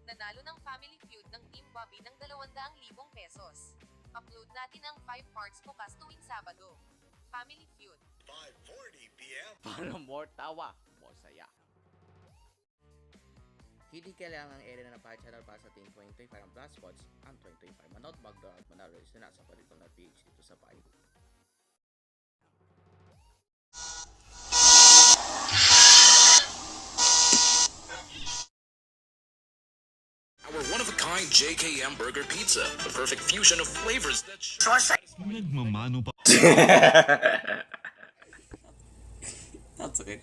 Nanalo ng Family Feud ng Team Bobby ng 200,000 pesos. Upload natin ang 5 parts bukas tuwing Sabado. Family Feud. 5:40 p.m. Para more tawa, more saya. Hindi kailangang area na pa channel para sa Team 2025 ang Plus Spots ang 2025 Manot Magdoon at Manalo na sa Palitong na PH dito sa Pai. Our one-of-a-kind JKM Burger Pizza, the perfect fusion of flavors that Nagmamano pa. That's okay.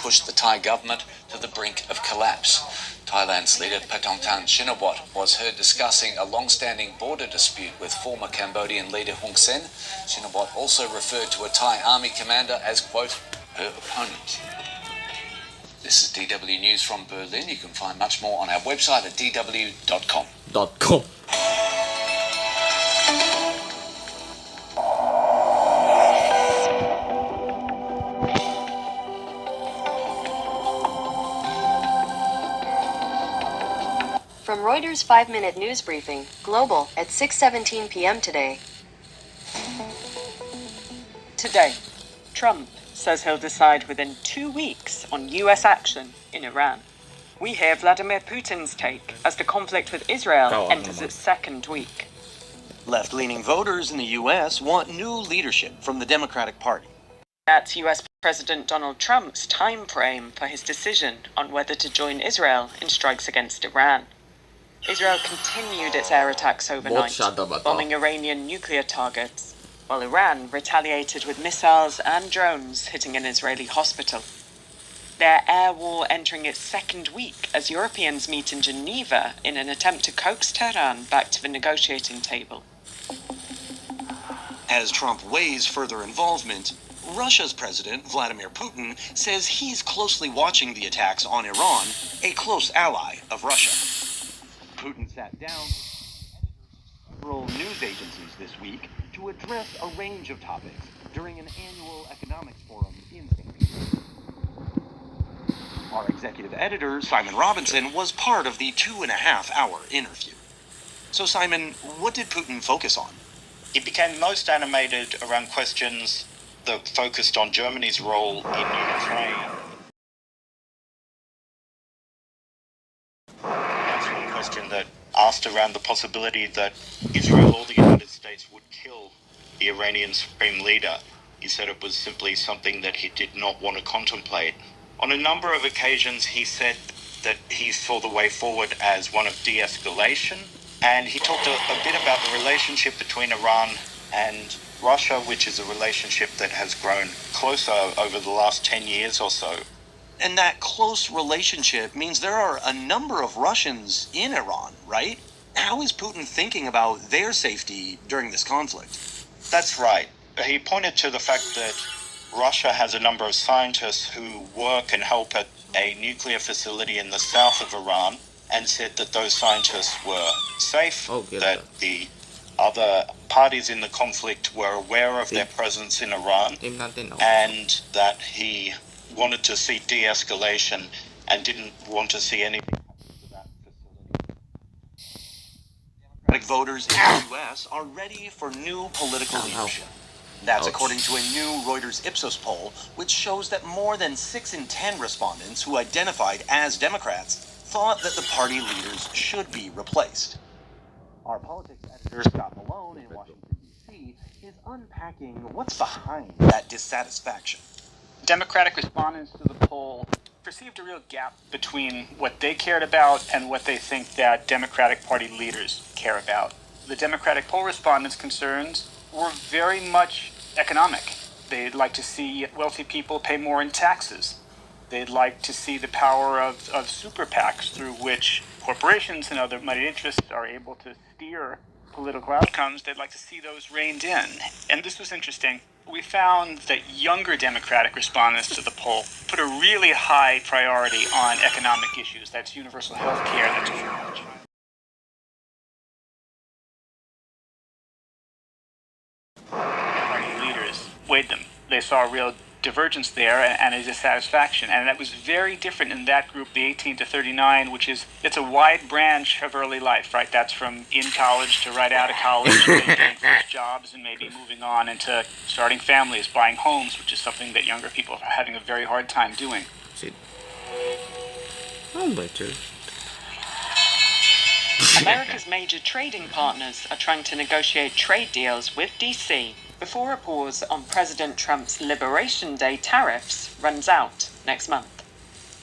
Pushed the Thai government to the brink of collapse. Thailand's leader Paetongtarn Shinawatra was heard discussing a long-standing border dispute with former Cambodian leader Hun Sen. Shinawatra also referred to a Thai army commander as, quote, her opponent. This is DW News from Berlin. You can find much more on our website at dw.com. .com. From Reuters' 5-minute news briefing, Global, at 6:17 p.m. today. Today, Trump says he'll decide within 2 weeks on US action in Iran. We hear Vladimir Putin's take as the conflict with Israel enters its second week. Left-leaning voters in the U.S. want new leadership from the Democratic Party. That's US President Donald Trump's time frame for his decision on whether to join Israel in strikes against Iran. Israel continued its air attacks overnight, bombing Iranian nuclear targets, while Iran retaliated with missiles and drones hitting an Israeli hospital. Their air war entering its second week as Europeans meet in Geneva in an attempt to coax Tehran back to the negotiating table. As Trump weighs further involvement, Russia's President Vladimir Putin says he's closely watching the attacks on Iran, a close ally of Russia. Putin sat down with several news agencies this week to address a range of topics during an annual economics forum in St. Petersburg. Our executive editor, Simon Robinson, was part of the 2.5-hour interview. So, Simon, what did Putin focus on? He became most animated around questions that focused on Germany's role in Ukraine. That's one question that asked around the possibility that Israel or the United States would kill the Iranian supreme leader. He said it was simply something that he did not want to contemplate. On a number of occasions, he said that he saw the way forward as one of de-escalation, and he talked a bit about the relationship between Iran and Russia, which is a relationship that has grown closer over the last 10 years or so. And that close relationship means there are a number of Russians in Iran, right? How is Putin thinking about their safety during this conflict? That's right. He pointed to the fact that Russia has a number of scientists who work and help at a nuclear facility in the south of Iran, and said that those scientists were safe, that the other parties in the conflict were aware of their presence in Iran, and that he wanted to see de-escalation and didn't want to see anything happen to that facility. Democratic voters in the U.S. are ready for new political leadership. That's according to a new Reuters Ipsos poll, which shows that more than 6 in 10 respondents who identified as Democrats thought that the party leaders should be replaced. Our politics editor, Scott Malone, in Washington, D.C., is unpacking what's behind that dissatisfaction. Democratic respondents to the poll perceived a real gap between what they cared about and what they think that Democratic Party leaders care about. The Democratic poll respondents' concerns were very much economic. They'd like to see wealthy people pay more in taxes. They'd like to see the power of super PACs through which corporations and other money interests are able to steer political outcomes, they'd like to see those reined in. And this was interesting. We found that younger Democratic respondents to the poll put a really high priority on economic issues. That's universal health care, that's affordable child. Party leaders weighed them. They saw a real divergence there and a dissatisfaction, and that was very different in that group, the 18 to 39, which is, it's a wide branch of early life, right? That's from in college to right out of college, getting first jobs and maybe moving on into starting families, buying homes, which is something that younger people are having a very hard time doing. America's major trading partners are trying to negotiate trade deals with DC before a pause on President Trump's Liberation Day tariffs runs out next month.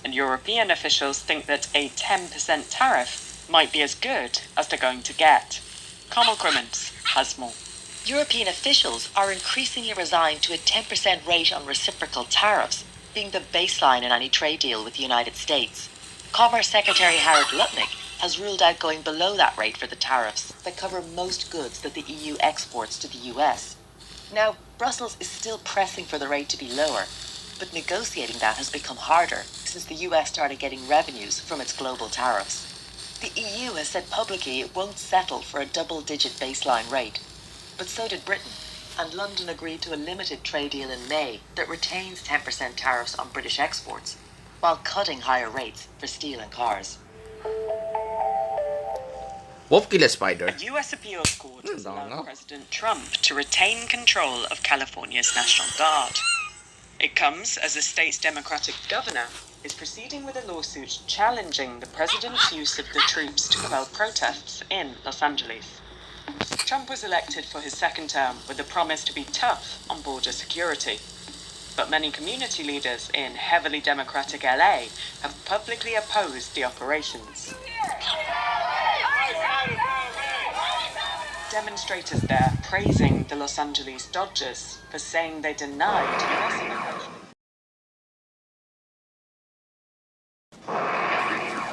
And European officials think that a 10% tariff might be as good as they're going to get. Kamal Crimmins has more. European officials are increasingly resigned to a 10% rate on reciprocal tariffs being the baseline in any trade deal with the United States. Commerce Secretary Harold Lutnick has ruled out going below that rate for the tariffs that cover most goods that the EU exports to the US. Now, Brussels is still pressing for the rate to be lower, but negotiating that has become harder since the US started getting revenues from its global tariffs. The EU has said publicly it won't settle for a double-digit baseline rate, but so did Britain, and London agreed to a limited trade deal in May that retains 10% tariffs on British exports, while cutting higher rates for steel and cars. Wolf kill a spider. A US appeals court has allowed President Trump to retain control of California's National Guard. It comes as the state's Democratic governor is proceeding with a lawsuit challenging the president's use of the troops to quell protests in Los Angeles. Trump was elected for his second term with a promise to be tough on border security. But many community leaders in heavily Democratic LA have publicly opposed the operations. Demonstrators there praising the Los Angeles Dodgers for saying they denied US immigration.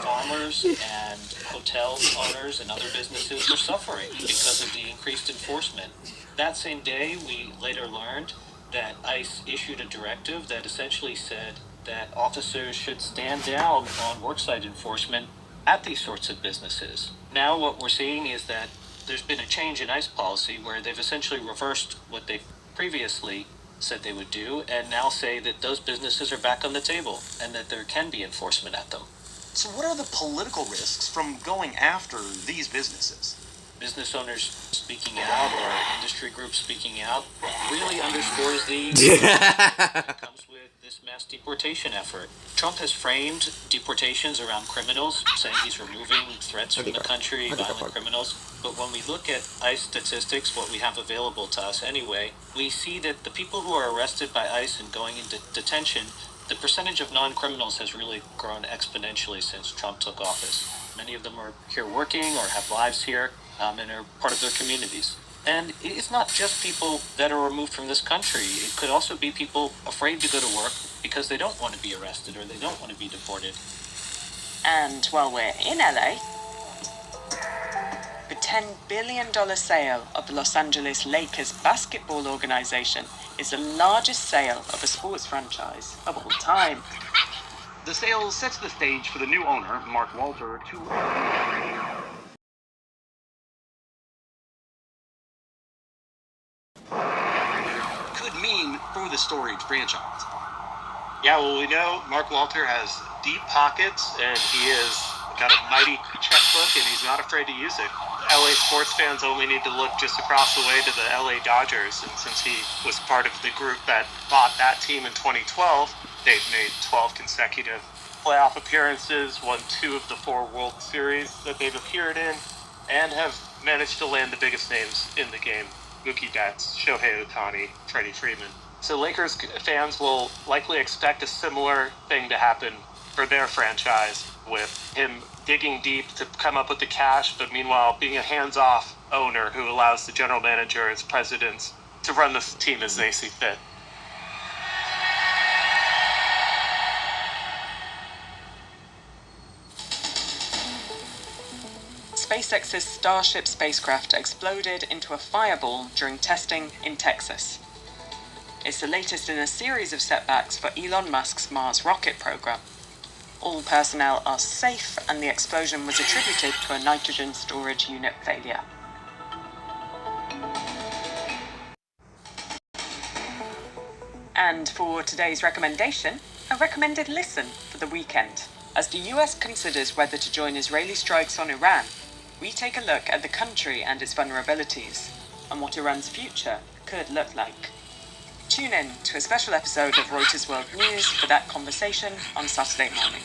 Farmers and hotel owners and other businesses were suffering because of the increased enforcement. That same day, we later learned that ICE issued a directive that essentially said that officers should stand down on worksite enforcement at these sorts of businesses. Now what we're seeing is that there's been a change in ICE policy where they've essentially reversed what they previously said they would do and now say that those businesses are back on the table and that there can be enforcement at them. So what are the political risks from going after these businesses? Business owners speaking out or industry groups speaking out really underscores the that comes with this mass deportation effort. Trump has framed deportations around criminals, saying he's removing threats from the country, violent criminals. But when we look at ICE statistics, what we have available to us anyway, we see that the people who are arrested by ICE and going into detention, the percentage of non-criminals has really grown exponentially since Trump took office. Many of them are here working or have lives here and are part of their communities. And it's not just people that are removed from this country. It could also be people afraid to go to work because they don't want to be arrested or they don't want to be deported. And while we're in LA, the $10 billion sale of the Los Angeles Lakers basketball organization is the largest sale of a sports franchise of all time. The sale sets the stage for the new owner, Mark Walter, to could mean for the storied franchise. Yeah, well, we know Mark Walter has deep pockets, and he has got a mighty checkbook, and he's not afraid to use it. LA sports fans only need to look just across the way to the LA Dodgers, and since he was part of the group that bought that team in 2012, they've made 12 consecutive playoff appearances, won 2 of the 4 World Series that they've appeared in, and have managed to land the biggest names in the game: Mookie Betts, Shohei Ohtani, Freddie Freeman. So Lakers fans will likely expect a similar thing to happen for their franchise, with him digging deep to come up with the cash, but meanwhile being a hands-off owner who allows the general manager and presidents to run the team as they see fit. SpaceX's Starship spacecraft exploded into a fireball during testing in Texas. It's the latest in a series of setbacks for Elon Musk's Mars rocket program. All personnel are safe, and the explosion was attributed to a nitrogen storage unit failure. And for today's recommendation, a recommended listen for the weekend. As the US considers whether to join Israeli strikes on Iran, we take a look at the country and its vulnerabilities, and what Iran's future could look like. Tune in to a special episode of Reuters World News for that conversation on Saturday morning.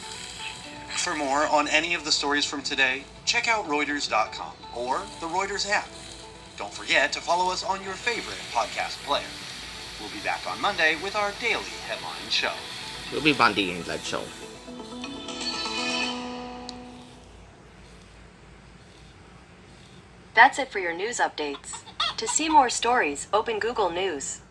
For more on any of the stories from today, check out Reuters.com or the Reuters app. Don't forget to follow us on your favorite podcast player. We'll be back on Monday with our daily headline show. We'll be Bundy in that show. That's it for your news updates. To see more stories, open Google News.